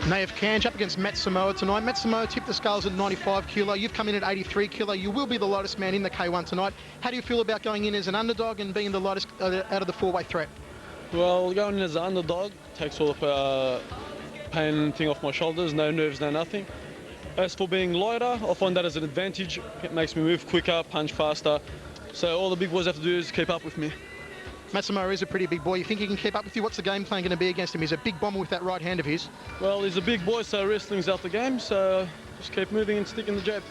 Nayef Kang up against Matt Samoa tonight. Matt Samoa tipped the scales at 95 kilo. You've come in at 83 kilo. You will be the lightest man in the K1 tonight. How do you feel about going in as an underdog and being the lightest out of the four-way threat? Well, going in as an underdog takes all the pain thing off my shoulders. No nerves, no nothing. As for being lighter, I find that as an advantage. It makes me move quicker, punch faster. So all the big boys have to do is keep up with me. Matt Samoa is a pretty big boy. You think he can keep up with you? What's the game plan going to be against him? He's a big bomber with that right hand of his. Well, he's a big boy, so wrestling's out the game. So just keep moving and sticking the jab.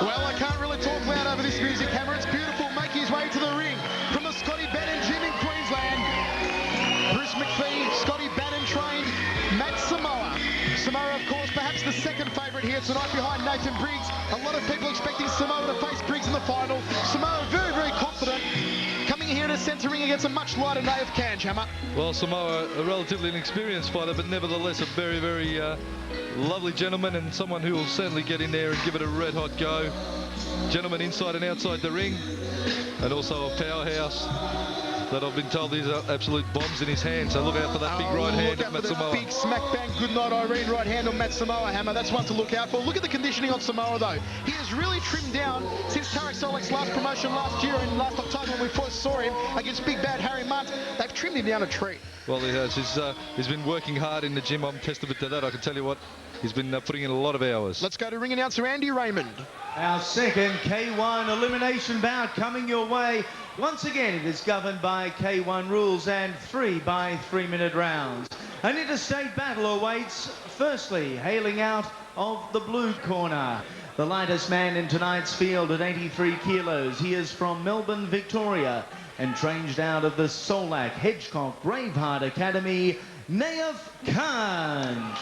Well, I can't really talk loud over this music, Hammer. It's beautiful. Making his way to the ring from the Scotty Bannon gym in Queensland. Bruce McPhee, Scotty Bannon trained Matt Samoa. Samoa, of course, perhaps the second favourite here tonight behind Nathan Briggs. A lot of people expecting Samoa to face Briggs in the final. Samoa very, very confident. Coming here in a centre ring against a much lighter Nayef Kang, Hammer. Well, Samoa, a relatively inexperienced fighter, but nevertheless a very, very lovely gentleman and someone who will certainly get in there and give it a red-hot go. Gentleman inside and outside the ring, and also a powerhouse that I've been told these are absolute bombs in his hand, so look out for that big right hand of Matt Samoa. Big smack bang, good night Irene right hand on Matt Samoa, Hammer. That's one to look out for. Look at the conditioning on Samoa though. He has really trimmed down since Tarek Solek's last promotion last year and last October when we first saw him against Big Bad Harry Munt. They've trimmed him down a tree. Well, he has. He's been working hard in the gym. I'm testament to that. I can tell you what, he's been putting in a lot of hours. Let's go to ring announcer Andy Raymond. Our second K1 elimination bout coming your way. Once again, it is governed by K1 rules and 3 by 3-minute rounds. An interstate battle awaits. Firstly, hailing out of the blue corner, the lightest man in tonight's field at 83 kilos. He is from Melbourne, Victoria, and trained out of the Solak Hedgecock Braveheart Academy, Nayef Kang.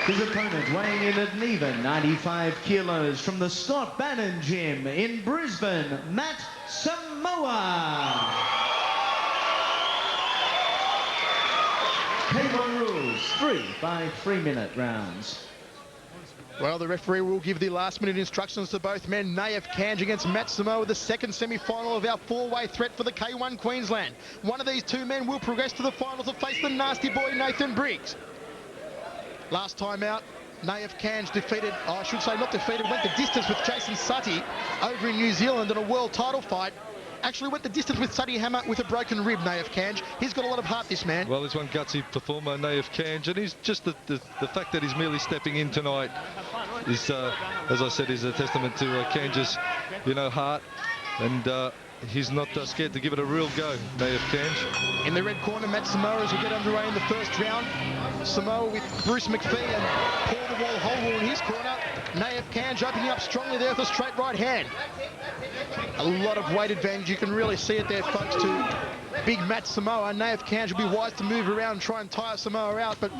His opponent weighing in at an even 95 kilos from the Scott Bannon Gym in Brisbane, Matt Samoa. K1 rules, 3 by 3-minute rounds. Well, the referee will give the last-minute instructions to both men. Nayef Kang against Matt Samoa, the second semi-final of our four-way threat for the K1 Queensland. One of these two men will progress to the final to face the nasty boy Nathan Briggs. Last time out, Nayef Kang defeated, I should say not defeated, went the distance with Jason Sutty over in New Zealand in a world title fight. Actually went the distance with Sutty Hammer with a broken rib, Nayef Kang. He's got a lot of heart, this man. Well, he's one gutsy performer, Nayef Kang, and he's just the fact that he's merely stepping in tonight is, as I said, is a testament to Kang's, heart, and he's not scared to give it a real go, Nayef Kang. In the red corner, Matt Samoa as we get underway in the first round. Samoa with Bruce McPhee and Paul the Wall Holwell in his corner. Nayef Kang opening up strongly there with a straight right hand. A lot of weight advantage. You can really see it there, folks, to big Matt Samoa. Nayef Kang will be wise to move around and try and tire Samoa out, but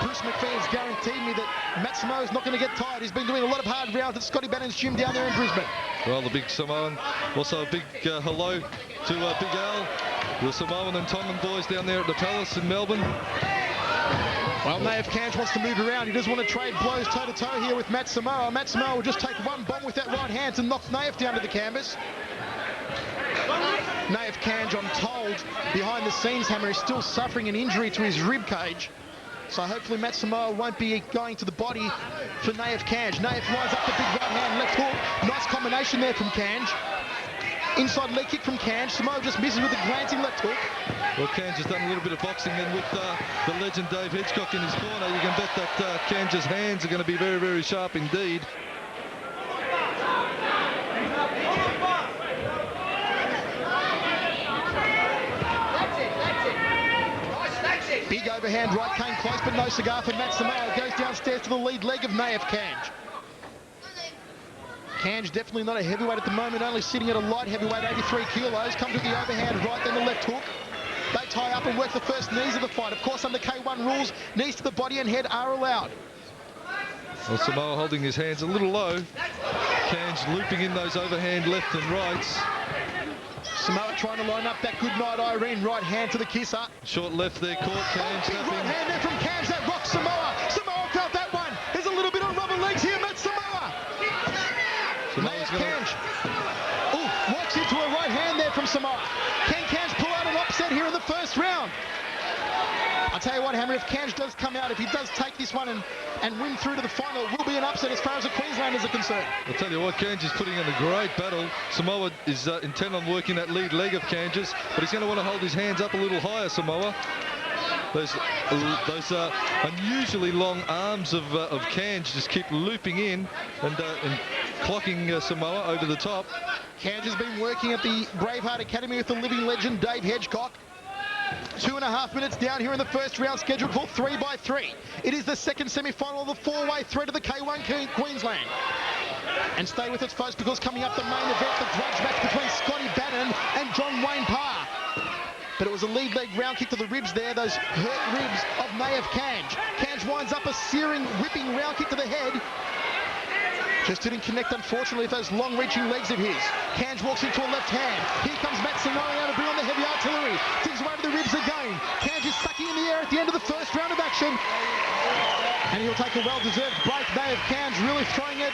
Bruce McPhee has guaranteed me that Matt Samoa is not going to get tired. He's been doing a lot of hard rounds at Scotty Bannon's gym down there in Brisbane. Well, the big Samoan, also a big hello to Big Al, the Samoan and Tongan boys down there at the Palace in Melbourne. Well, Nayef Kang wants to move around. He doesn't want to trade blows toe-to-toe here with Matt Samoa. Matt Samoa will just take one bomb with that right hand to knock Nayef down to the canvas. Nayef Kang, I'm told, behind the scenes, Hammer, is still suffering an injury to his rib cage. So hopefully Matt Samoa won't be going to the body for Nayef Kang. Nayef lines up the big right hand, left hook. Nice combination there from Kang. Inside leg kick from Kang. Samoa just misses with a glancing left hook. Well, Kang has done a little bit of boxing, and with the legend Dave Hedgecock in his corner, you can bet that Kang's hands are going to be very, very sharp indeed. Big overhand right, came close, but no cigar for Matt Samoa. Goes downstairs to the lead leg of Nayef Kang. Kang's definitely not a heavyweight at the moment, only sitting at a light heavyweight, 83 kilos. Comes with the overhand right, then the left hook. They tie up and work the first knees of the fight. Of course, under K1 rules, knees to the body and head are allowed. Well, Samoa holding his hands a little low. Kang's looping in those overhand left and rights. Samoa trying to line up that good night Irene right hand to the kisser. Short left there, caught Kang. Big right hand there from Kang, that rocks Samoa. Samoa felt that one. There's a little bit of rubber leg I'll tell you what, Hammer, if Kang does come out, if he does take this one and win through to the final, it will be an upset as far as the Queenslanders are concerned. I'll tell you what, Kange's putting in a great battle. Samoa is intent on working that lead leg of Kange's, but he's going to want to hold his hands up a little higher, Samoa. Those unusually long arms of Kang just keep looping in and clocking Samoa over the top. Kang has been working at the Braveheart Academy with the living legend Dave Hedgecock. 2.5 minutes down here in the first round, scheduled for 3x3. It is the second semi-final of the four-way thread of the K1 Queensland. And stay with us, folks, because coming up the main event, the grudge match between Scotty Bannon and John Wayne Parr. But it was a lead leg round kick to the ribs there, those hurt ribs of Nayef Kang. Kang winds up a searing, whipping round kick to the head. Just didn't connect, unfortunately, with those long-reaching legs of his. Kang walks into a left hand. Here comes Matt Samoa out to bring on the heavy artillery. Things away to the ribs again. Kang is sucking in the air at the end of the first round of action. And he'll take a well-deserved break. Nayef Kang really throwing it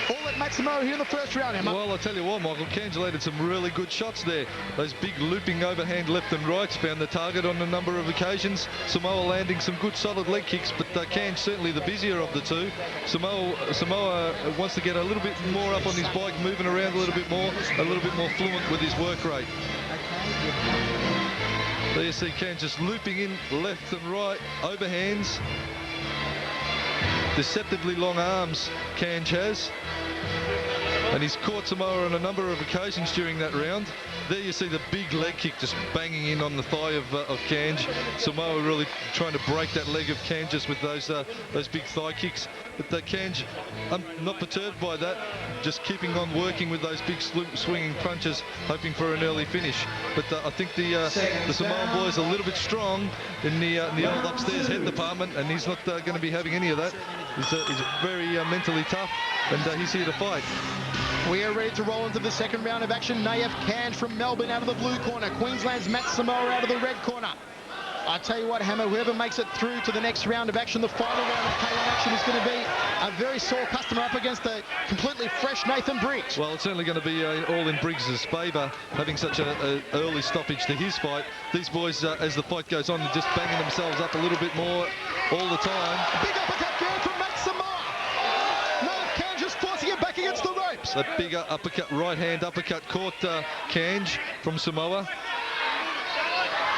all at Matt Samoa here in the first round, Emma. Well, I'll tell you what, Michael, Kang landed some really good shots there. Those big looping overhand left and rights found the target on a number of occasions. Samoa landing some good solid leg kicks, but Kang certainly the busier of the two. Samoa wants to get a little bit more up on his bike, moving around a little bit more fluent with his work rate. There you see Kang just looping in left and right, overhands. Deceptively long arms Kang has, and he's caught Samoa on a number of occasions during that round. There you see the big leg kick just banging in on the thigh of Kang. Samoa really trying to break that leg of Kang just with those big thigh kicks. But Kang, I'm not perturbed by that, just keeping on working with those big swinging punches, hoping for an early finish. But I think the Samoan boy is a little bit strong in the old upstairs head department, and he's not going to be having any of that. He's very mentally tough, and he's here to fight. We are ready to roll into the second round of action. Nayef Kang from Melbourne out of the blue corner. Queensland's Matt Samoa out of the red corner. I tell you what, Hammer, whoever makes it through to the next round of action, the final round of K1 action, is going to be a very sore customer up against a completely fresh Nathan Briggs. Well, it's certainly going to be all in Briggs' favour, having such an early stoppage to his fight. These boys, as the fight goes on, are just banging themselves up a little bit more all the time. Big uppercut there from Matt Samoa. Nayef Kang just forcing it back against the ropes. That big uppercut, right hand uppercut caught Kang from Samoa.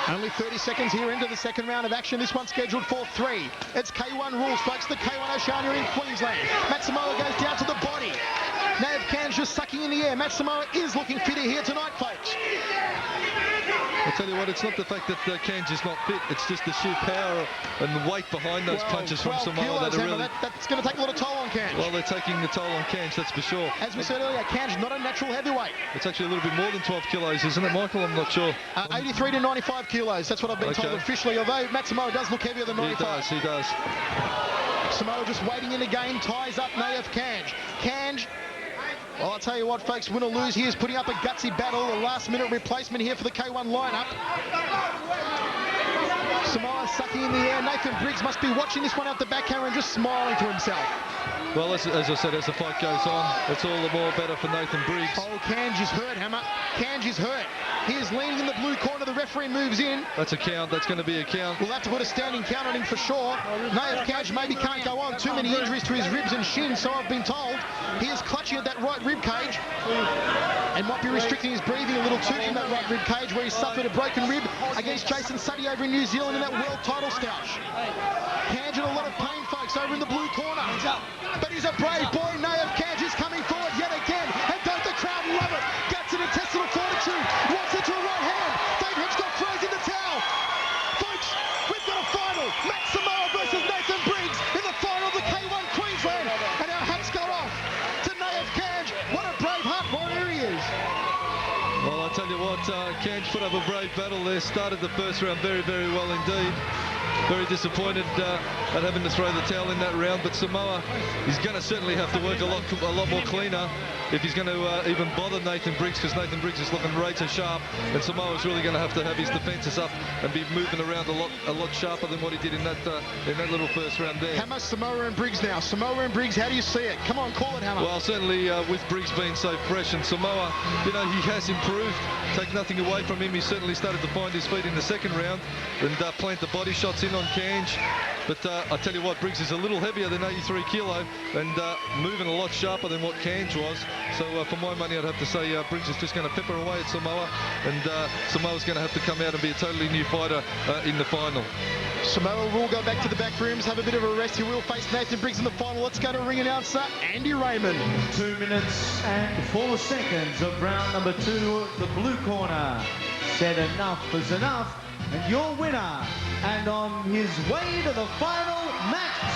Only 30 seconds here into the second round of action. This one's scheduled for 3. It's K1 rules, folks. The K1 Oceania in Queensland. Matt Samoa goes down to the body. Nayef Kang's just sucking in the air. Matt Samoa is looking fitter here tonight, folks. I'll tell you what, it's not the fact that Kang is not fit, it's just the sheer power and weight behind those punches from Samoa that are really... That's going to take a lot of toll on Kang. Well, they're taking the toll on Kang, that's for sure. As we said earlier, Kang's not a natural heavyweight. It's actually a little bit more than 12 kilos, isn't it, Michael? I'm not sure. 83 to 95 kilos, that's what I've been told officially, although Matt Samoa does look heavier than 95. He does. Samoa just waiting in again, ties up Nayef Kang. Kang, well, I'll tell you what, folks, win or lose, he is putting up a gutsy battle, a last-minute replacement here for the K1 lineup. Samoa sucking in the air. Nathan Briggs must be watching this one out the back camera and just smiling to himself. Well, as I said, as the fight goes on, it's all the more better for Nathan Briggs. Oh, Kang is hurt, Hammer. Kang is hurt. He is leaning in the blue corner. The referee moves in. That's a count. That's going to be a count. We'll have to put a standing count on him for sure. Nayef Kang maybe can't go on. Too many injuries to his ribs and shin, so I've been told. He is clutching at that right rib cage and might be restricting his breathing a little too from that right rib cage, where he suffered a broken rib against Jason Suddy over in New Zealand in that world title stoush. Kang in a lot of pain, folks, over in the blue corner. But he's a brave boy. Nayef Kang is coming forward yet again. And don't the crowd love it? Guts and intestinal fortitude. Wants it to a right hand. Dave Hedgecock throws in the towel. Folks, we've got a final. Matt Samoa versus Nathan Briggs in the final of the K1 Queensland. And our hats go off to Nayef Kang. What a brave heart warrior he is. Well, I'll tell you what, Kang put up a brave battle there. Started the first round very, very well indeed. very disappointed at having to throw the towel in that round. But Samoa, he's going to certainly have to work a lot more cleaner if he's going to even bother Nathan Briggs, because Nathan Briggs is looking razor sharp, and Samoa's really going to have his defences up and be moving around a lot sharper than what he did in that little first round there. How much Samoa and Briggs now? Samoa and Briggs, how do you see it? Come on, call it, Hammer. Well, certainly with Briggs being so fresh, and Samoa, you know, he has improved. Take nothing away from him. He certainly started to find his feet in the second round and plant the body shots in on Kange. But I tell you what, Briggs is a little heavier than 83 kilo and moving a lot sharper than what Kange was. So for my money, I'd have to say Briggs is just going to pepper away at Samoa, and Samoa's going to have to come out and be a totally new fighter in the final. Samoa will go back to the back rooms, have a bit of a rest. He will face Nathan Briggs in the final. Let's go to ring announcer Andy Raymond. 2 minutes and 4 seconds of round number 2. The blue corner said enough is enough, and your winner, and on his way to the final, Matt